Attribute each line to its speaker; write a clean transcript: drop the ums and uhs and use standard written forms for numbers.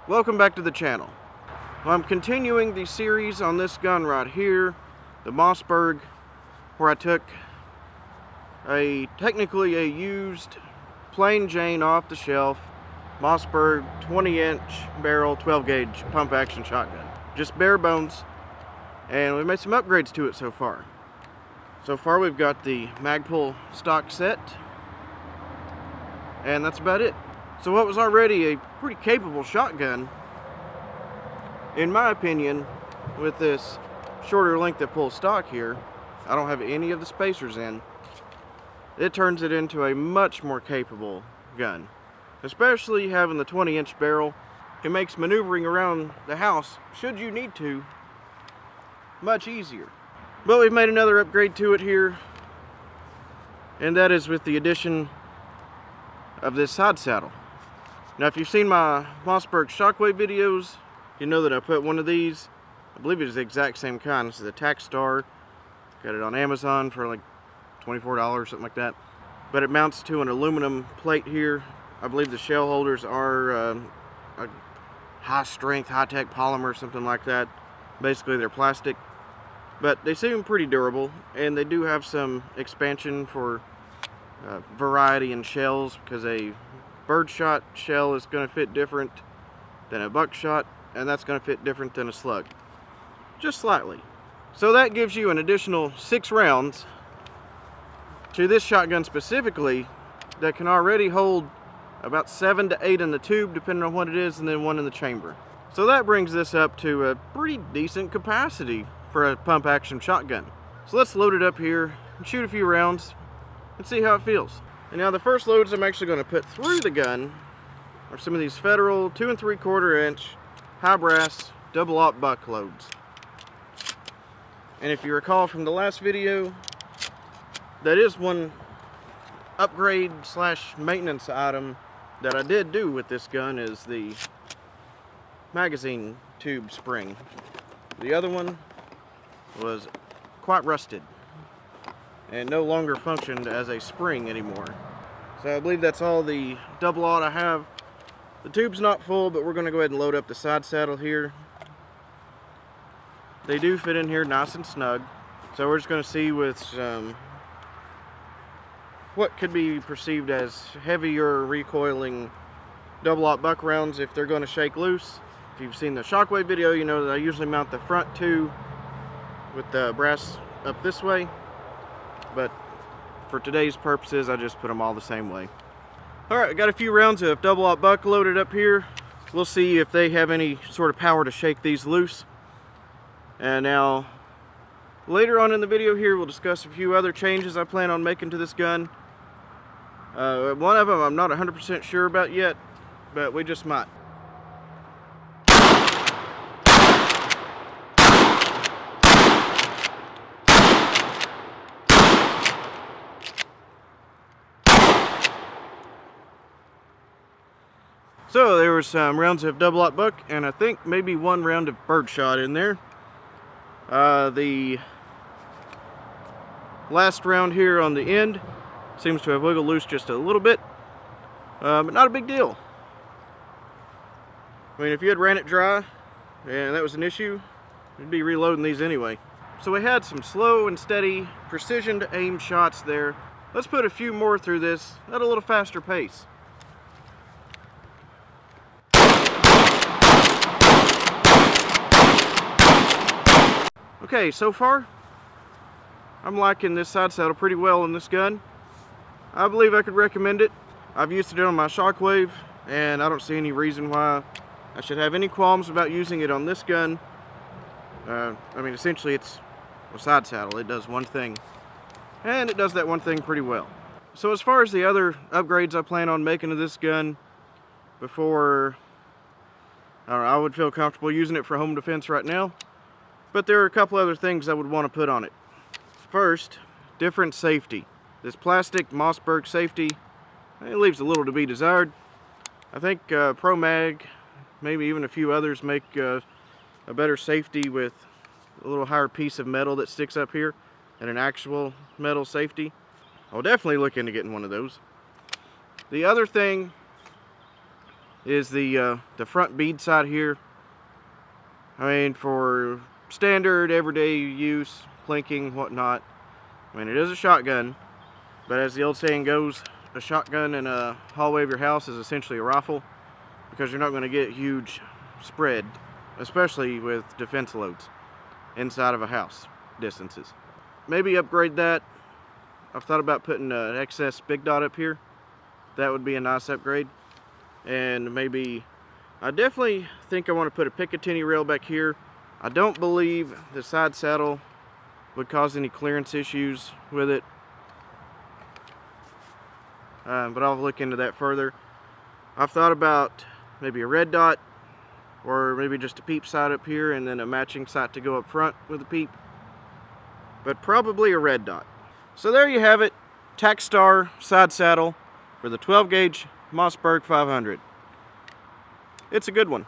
Speaker 1: Welcome back to the channel. Well, I'm continuing the series on this gun right here, the Mossberg, where I took technically a used plain Jane off the shelf Mossberg 20-inch barrel 12-gauge pump action shotgun. Just bare bones, and we made some upgrades to it so far. So far we've got the Magpul stock set, and that's about it. So what was already a pretty capable shotgun, in my opinion, with this shorter length of pull stock here, I don't have any of the spacers in, it turns it into a much more capable gun. Especially having the 20-inch barrel, it makes maneuvering around the house, should you need to, much easier. But we've made another upgrade to it here, and that is with the addition of this side saddle. Now, if you've seen my Mossberg shockwave videos, you know that I put one of these. I believe it is the exact same kind. This is a Tac Star. Got it on Amazon for like $24, something like that. But it mounts to an aluminum plate here. I believe the shell holders are a high-strength, high-tech polymer, something like that. Basically, they're plastic. But they seem pretty durable, and they do have some expansion for variety in shells, because a birdshot shell is going to fit different than a buckshot, and that's going to fit different than a slug, just slightly. So that gives you an additional 6 rounds to this shotgun specifically that can already hold about 7 to 8 in the tube, depending on what it is, and then 1 in the chamber. So that brings this up to a pretty decent capacity for a pump action shotgun. So let's load it up here and shoot a few rounds and see how it feels. And now the first loads I'm actually going to put through the gun are some of these Federal 2 3/4 inch high brass double-aught buck loads. And if you recall from the last video, that is one upgrade slash maintenance item that I did do with this gun, is the magazine tube spring. The other one was quite rusted and no longer functioned as a spring anymore. So I believe that's all the double-aught I have. The tube's not full, but we're going to go ahead and load up the side saddle here. They do fit in here nice and snug. So we're just going to see with some what could be perceived as heavier recoiling double-aught buck rounds, if they're going to shake loose. If you've seen the shockwave video, you know that I usually mount the front two with the brass up this way. But for today's purposes, I just put them all the same way. Alright, I got a few rounds of double-aught buck loaded up here. We'll see if they have any sort of power to shake these loose. And now, later on in the video here, we'll discuss a few other changes I plan on making to this gun. One of them I'm not 100% sure about yet, but we just might. So there were some rounds of double-aught buck, and I think maybe 1 round of birdshot in there. The last round here on the end seems to have wiggled loose just a little bit, but not a big deal. I mean, if you had ran it dry and that was an issue, you'd be reloading these anyway. So we had some slow and steady, precision to aim shots there. Let's put a few more through this at a little faster pace. Okay, so far, I'm liking this side saddle pretty well in this gun. I believe I could recommend it. I've used it on my shockwave, and I don't see any reason why I should have any qualms about using it on this gun. I mean, essentially it's a side saddle. It does one thing, and it does that one thing pretty well. So as far as the other upgrades I plan on making to this gun before I would feel comfortable using it for home defense right now, but there are a couple other things I would want to put on it. First, different safety. This plastic Mossberg safety, it leaves a little to be desired. I think Pro Mag, maybe even a few others, make a better safety with a little higher piece of metal that sticks up here than an actual metal safety. I'll definitely look into getting one of those. The other thing is the front bead sight here. I mean, for standard everyday use, plinking, whatnot. I mean, it is a shotgun, but as the old saying goes, a shotgun in a hallway of your house is essentially a rifle, because you're not going to get huge spread, especially with defense loads inside of a house distances. Maybe upgrade that. I've thought about putting an excess big dot up here. That would be a nice upgrade. And maybe, I definitely think I want to put a Picatinny rail back here. I don't believe the side saddle would cause any clearance issues with it, but I'll look into that further. I've thought about maybe a red dot, or maybe just a peep sight up here and then a matching sight to go up front with a peep, but probably a red dot. So there you have it, Takstar side saddle for the 12 gauge Mossberg 500. It's a good one.